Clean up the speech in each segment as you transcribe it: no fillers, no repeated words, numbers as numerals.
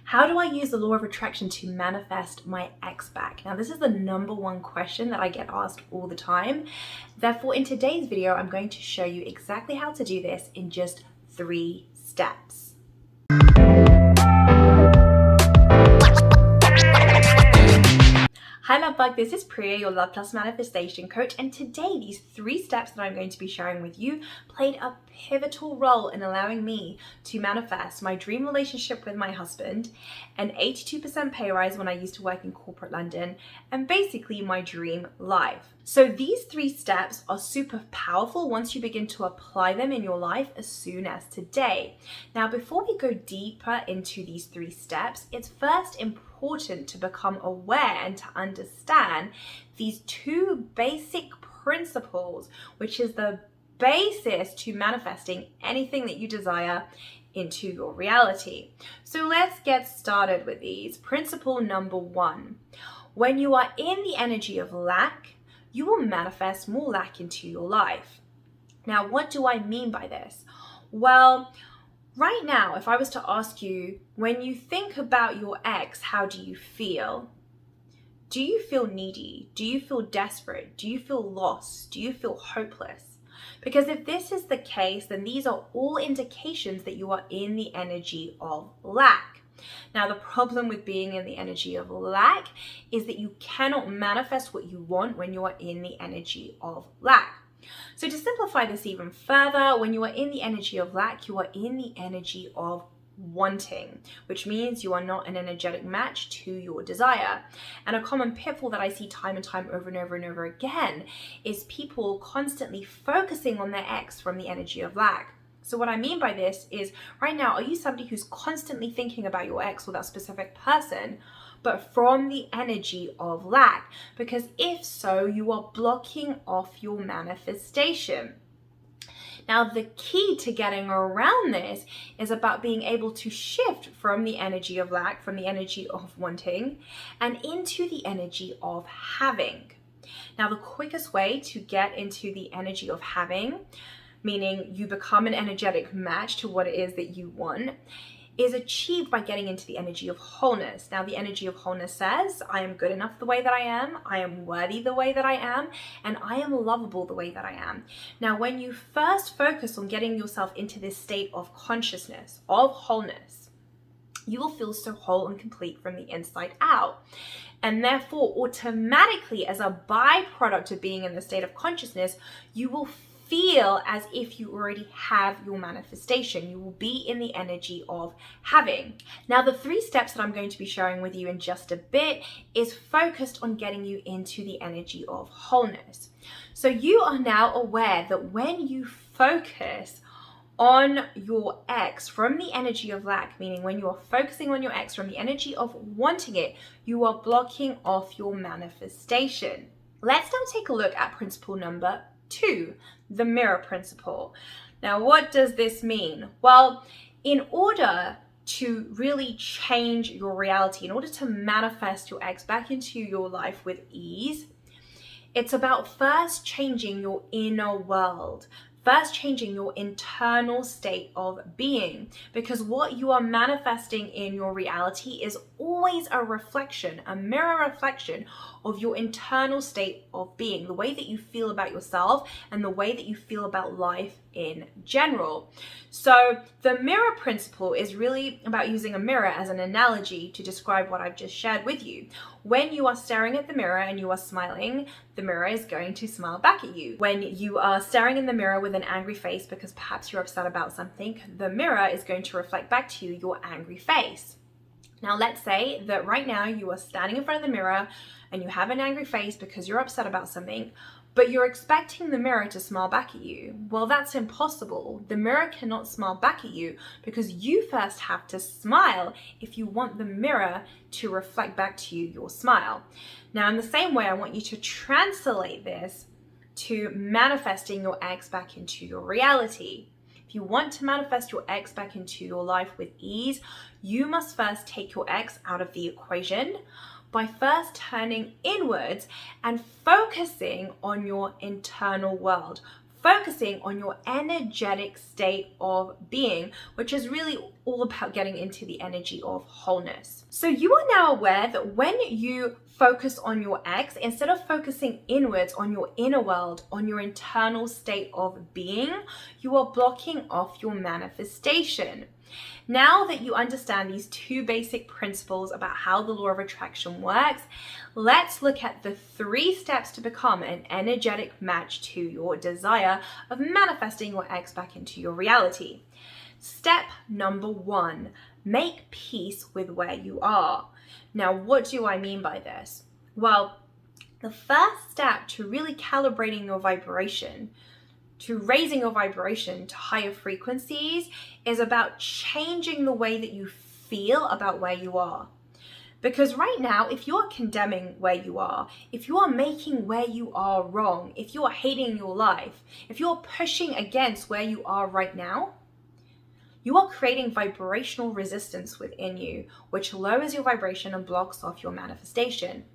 How do I use the law of attraction to manifest my ex back? Now, this is the number one question that I get asked all the time. Therefore, in today's video, I'm going to show you exactly how to do this in just 3 steps. Hi Love Bug, this is Priya, your Love Plus Manifestation Coach, and today these 3 steps that I'm going to be sharing with you played a pivotal role in allowing me to manifest my dream relationship with my husband, an 82% pay rise when I used to work in corporate London, and basically my dream life. So these 3 steps are super powerful once you begin to apply them in your life as soon as today. Now, before we go deeper into these 3 steps, it's first important to become aware and to understand these 2 basic principles, which is the basis to manifesting anything that you desire into your reality. So let's get started with these. Principle number 1. When you are in the energy of lack, you will manifest more lack into your life. Now, what do I mean by this? Well, right now, if I was to ask you, when you think about your ex, how do you feel? Do you feel needy? Do you feel desperate? Do you feel lost? Do you feel hopeless? Because if this is the case, then these are all indications that you are in the energy of lack. Now, the problem with being in the energy of lack is that you cannot manifest what you want when you are in the energy of lack. So to simplify this even further, when you are in the energy of lack, you are in the energy of wanting, which means you are not an energetic match to your desire. And a common pitfall that I see time and time over and over and over again is people constantly focusing on their ex from the energy of lack. So what I mean by this is, right now, are you somebody who's constantly thinking about your ex or that specific person, but from the energy of lack? Because if so, you are blocking off your manifestation. Now, the key to getting around this is about being able to shift from the energy of lack, from the energy of wanting, and into the energy of having. Now, the quickest way to get into the energy of having, meaning you become an energetic match to what it is that you want, is achieved by getting into the energy of wholeness. Now, the energy of wholeness says, I am good enough the way that I am worthy the way that I am, and I am lovable the way that I am. Now, when you first focus on getting yourself into this state of consciousness, of wholeness, you will feel so whole and complete from the inside out. And therefore, automatically, as a byproduct of being in the state of consciousness, you will feel as if you already have your manifestation. You will be in the energy of having. Now, the 3 steps that I'm going to be sharing with you in just a bit is focused on getting you into the energy of wholeness. So you are now aware that when you focus on your ex from the energy of lack, meaning when you are focusing on your ex from the energy of wanting it, you are blocking off your manifestation. Let's now take a look at principle number 2, the mirror principle. Now, what does this mean? Well, in order to really change your reality, in order to manifest your ex back into your life with ease, it's about first changing your inner world. First changing your internal state of being, because what you are manifesting in your reality is always a reflection, a mirror reflection of your internal state of being, the way that you feel about yourself and the way that you feel about life in general. So the mirror principle is really about using a mirror as an analogy to describe what I've just shared with you. When you are staring at the mirror and you are smiling, the mirror is going to smile back at you. When you are staring in the mirror with an angry face because perhaps you're upset about something, the mirror is going to reflect back to you your angry face. Now, let's say that right now you are standing in front of the mirror and you have an angry face because you're upset about something, but you're expecting the mirror to smile back at you. Well, that's impossible. The mirror cannot smile back at you because you first have to smile if you want the mirror to reflect back to you your smile. Now, in the same way, I want you to translate this to manifesting your ex back into your reality. If you want to manifest your ex back into your life with ease, you must first take your ex out of the equation by first turning inwards and focusing on your internal world, focusing on your energetic state of being, which is really all about getting into the energy of wholeness. So you are now aware that when you focus on your ex, instead of focusing inwards on your inner world, on your internal state of being, you are blocking off your manifestation. Now that you understand these two basic principles about how the law of attraction works, let's look at the 3 steps to become an energetic match to your desire of manifesting your ex back into your reality. Step number 1, make peace with where you are. Now, what do I mean by this? Well, the first step to really calibrating your vibration, to raising your vibration to higher frequencies, is about changing the way that you feel about where you are. Because right now, if you're condemning where you are, if you are making where you are wrong, if you are hating your life, if you're pushing against where you are right now, you are creating vibrational resistance within you, which lowers your vibration and blocks off your manifestation.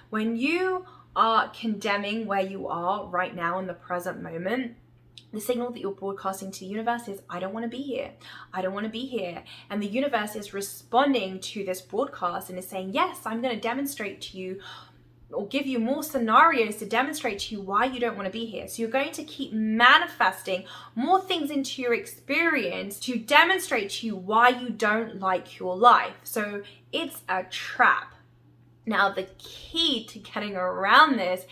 When you are condemning where you are right now in the present moment, the signal that you're broadcasting to the universe is, I don't want to be here. I don't want to be here. And the universe is responding to this broadcast and is saying, yes, I'm going to demonstrate to you or give you more scenarios to demonstrate to you why you don't want to be here. So you're going to keep manifesting more things into your experience to demonstrate to you why you don't like your life. So it's a trap. Now, the key to getting around this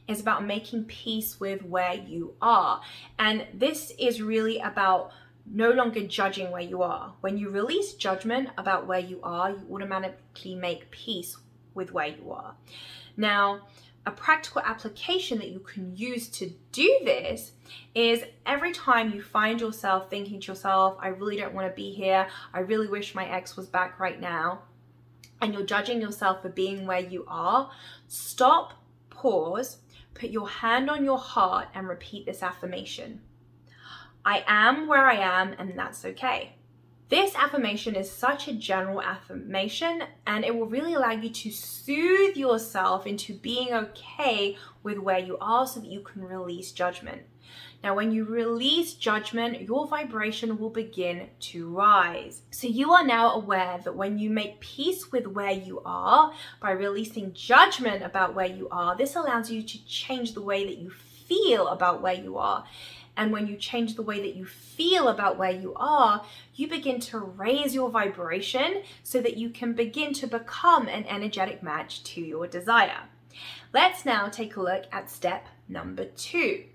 is about making peace with where you are. And this is really about no longer judging where you are. When you release judgment about where you are, you automatically make peace with where you are. Now, a practical application that you can use to do this is every time you find yourself thinking to yourself, I really don't want to be here. I really wish my ex was back right now. And you're judging yourself for being where you are, stop, pause, put your hand on your heart and repeat this affirmation. I am where I am, and that's okay. This affirmation is such a general affirmation, and it will really allow you to soothe yourself into being okay with where you are so that you can release judgment. Now, when you release judgment, your vibration will begin to rise. So you are now aware that when you make peace with where you are by releasing judgment about where you are, this allows you to change the way that you feel about where you are. And when you change the way that you feel about where you are, you begin to raise your vibration so that you can begin to become an energetic match to your desire. Let's now take a look at step number 2.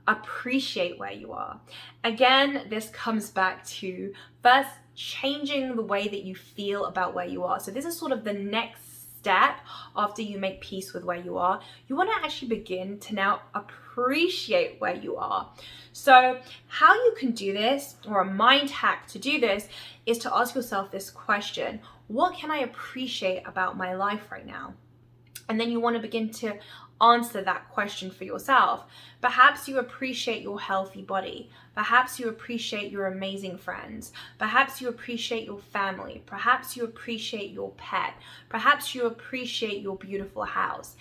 Appreciate where you are. Again, this comes back to first changing the way that you feel about where you are. So this is sort of the next step after you make peace with where you are. You want to actually begin to now appreciate where you are. So how you can do this, or a mind hack to do this, is to ask yourself this question: what can I appreciate about my life right now? And then you want to begin to answer that question for yourself. Perhaps you appreciate your healthy body. Perhaps you appreciate your amazing friends. Perhaps you appreciate your family. Perhaps you appreciate your pet. Perhaps you appreciate your beautiful house.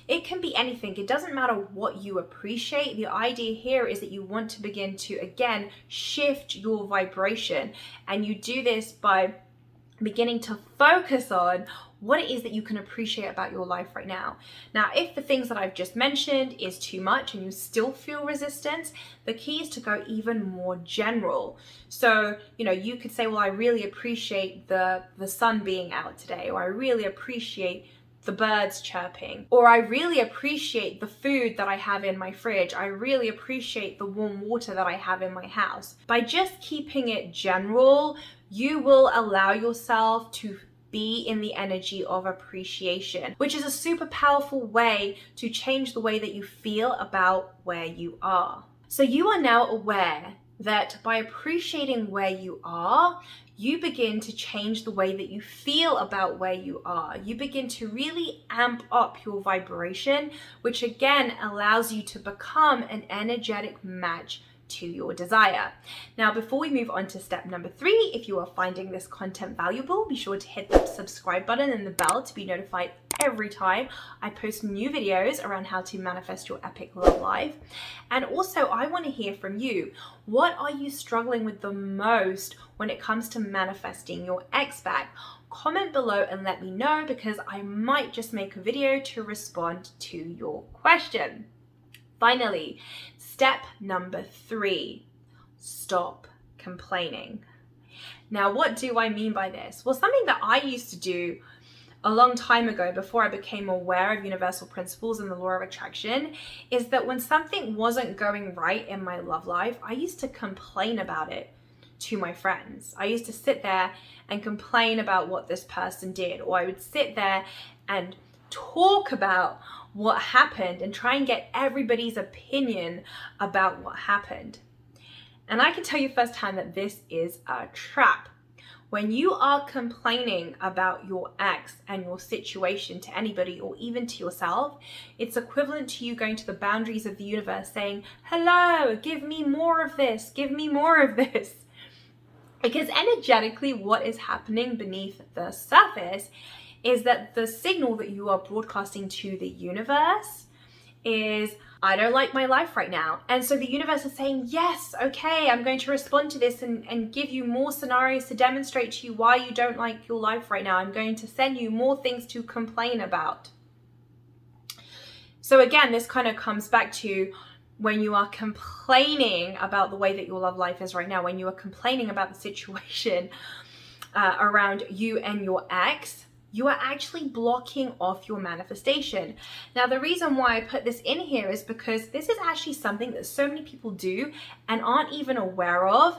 It can be anything. It doesn't matter what you appreciate. The idea here is that you want to begin to, again, shift your vibration. And you do this by beginning to focus on what it is that you can appreciate about your life right now. Now, if the things that I've just mentioned is too much and you still feel resistance, the key is to go even more general. So, you could say, well, I really appreciate the sun being out today, or I really appreciate the birds chirping, or I really appreciate the food that I have in my fridge. I really appreciate the warm water that I have in my house. By just keeping it general, you will allow yourself to be in the energy of appreciation, which is a super powerful way to change the way that you feel about where you are. So you are now aware that by appreciating where you are, you begin to change the way that you feel about where you are. You begin to really amp up your vibration, which again allows you to become an energetic match to your desire. Now, before we move on to step number 3, if you are finding this content valuable, be sure to hit that subscribe button and the bell to be notified every time I post new videos around how to manifest your epic love life. And also, I want to hear from you. What are you struggling with the most when it comes to manifesting your ex back? Comment below and let me know, because I might just make a video to respond to your question. Finally, step number 3, stop complaining. Now, what do I mean by this? Well, something that I used to do a long time ago, before I became aware of universal principles and the law of attraction, is that when something wasn't going right in my love life, I used to complain about it to my friends. I used to sit there and complain about what this person did, or I would sit there and talk about what happened and try and get everybody's opinion about what happened. And I can tell you firsthand that this is a trap. When you are complaining about your ex and your situation to anybody, or even to yourself, it's equivalent to you going to the boundaries of the universe saying, hello, give me more of this, give me more of this. Because energetically, what is happening beneath the surface is that the signal that you are broadcasting to the universe is, I don't like my life right now. And so the universe is saying, yes, okay, I'm going to respond to this and give you more scenarios to demonstrate to you why you don't like your life right now. I'm going to send you more things to complain about. So again, this kind of comes back to when you are complaining about the way that your love life is right now, when you are complaining about the situation around you and your ex, you are actually blocking off your manifestation. Now, the reason why I put this in here is because this is actually something that so many people do and aren't even aware of,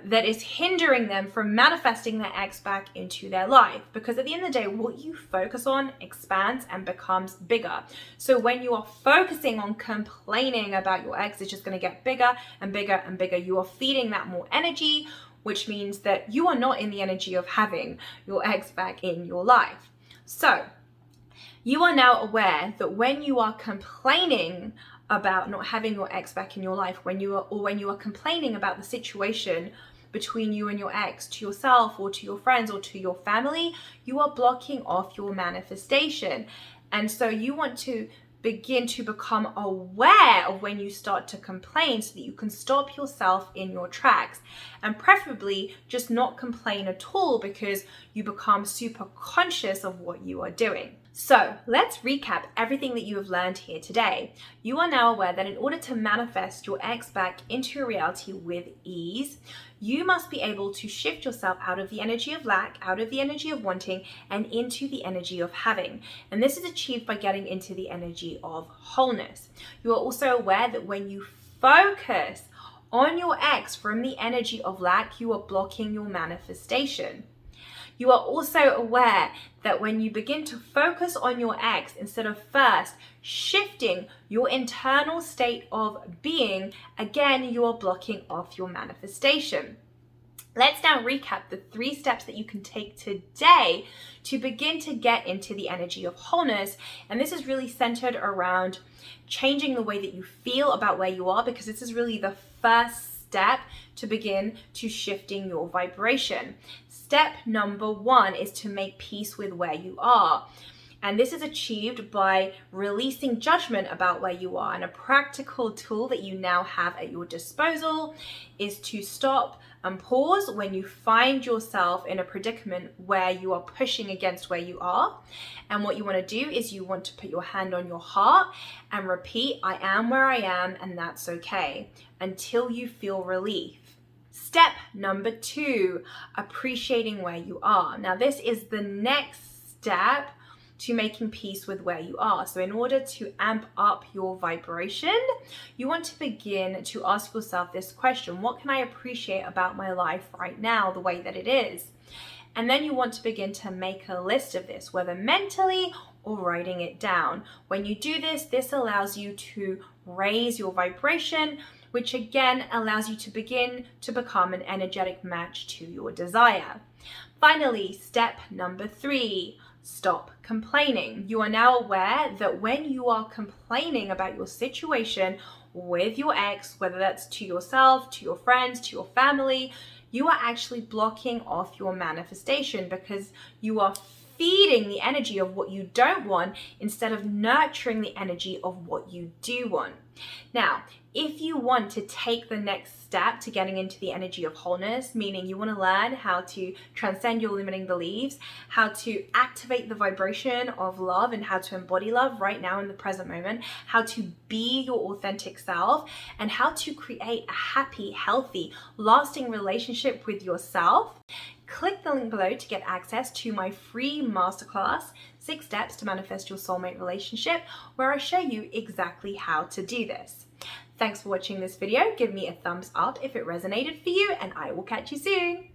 that is hindering them from manifesting their ex back into their life. Because at the end of the day, what you focus on expands and becomes bigger. So when you are focusing on complaining about your ex, it's just going to get bigger and bigger and bigger. You are feeding that more energy, which means that you are not in the energy of having your ex back in your life. So you are now aware that when you are complaining about not having your ex back in your life, when you are complaining about the situation between you and your ex to yourself or to your friends or to your family, you are blocking off your manifestation. And so you want to begin to become aware of when you start to complain, so that you can stop yourself in your tracks, and preferably just not complain at all, because you become super conscious of what you are doing. So let's recap everything that you have learned here today. You are now aware that in order to manifest your ex back into your reality with ease, you must be able to shift yourself out of the energy of lack, out of the energy of wanting, and into the energy of having. And this is achieved by getting into the energy of wholeness. You are also aware that when you focus on your ex from the energy of lack, you are blocking your manifestation. You are also aware that when you begin to focus on your ex, instead of first shifting your internal state of being, again, you are blocking off your manifestation. Let's now recap the 3 steps that you can take today to begin to get into the energy of wholeness. And this is really centered around changing the way that you feel about where you are, because this is really the first step to begin to shifting your vibration. Step number 1 is to make peace with where you are. And this is achieved by releasing judgment about where you are. And a practical tool that you now have at your disposal is to stop and pause when you find yourself in a predicament where you are pushing against where you are. And what you want to do is you want to put your hand on your heart and repeat, I am where I am, and that's okay, until you feel relief. Step number 2, appreciating where you are. Now, this is the next step to making peace with where you are. So in order to amp up your vibration, you want to begin to ask yourself this question: what can I appreciate about my life right now, the way that it is? And then you want to begin to make a list of this, whether mentally or writing it down. When you do this, this allows you to raise your vibration, which again allows you to begin to become an energetic match to your desire. Finally, step number 3, stop complaining. You are now aware that when you are complaining about your situation with your ex, whether that's to yourself, to your friends, to your family, you are actually blocking off your manifestation because you are feeding the energy of what you don't want instead of nurturing the energy of what you do want. Now, if you want to take the next step to getting into the energy of wholeness, meaning you want to learn how to transcend your limiting beliefs, how to activate the vibration of love and how to embody love right now in the present moment, how to be your authentic self, and how to create a happy, healthy, lasting relationship with yourself, click the link below to get access to my free masterclass, 6 Steps to Manifest Your Soulmate Relationship, where I show you exactly how to do this. Thanks for watching this video. Give me a thumbs up if it resonated for you, and I will catch you soon.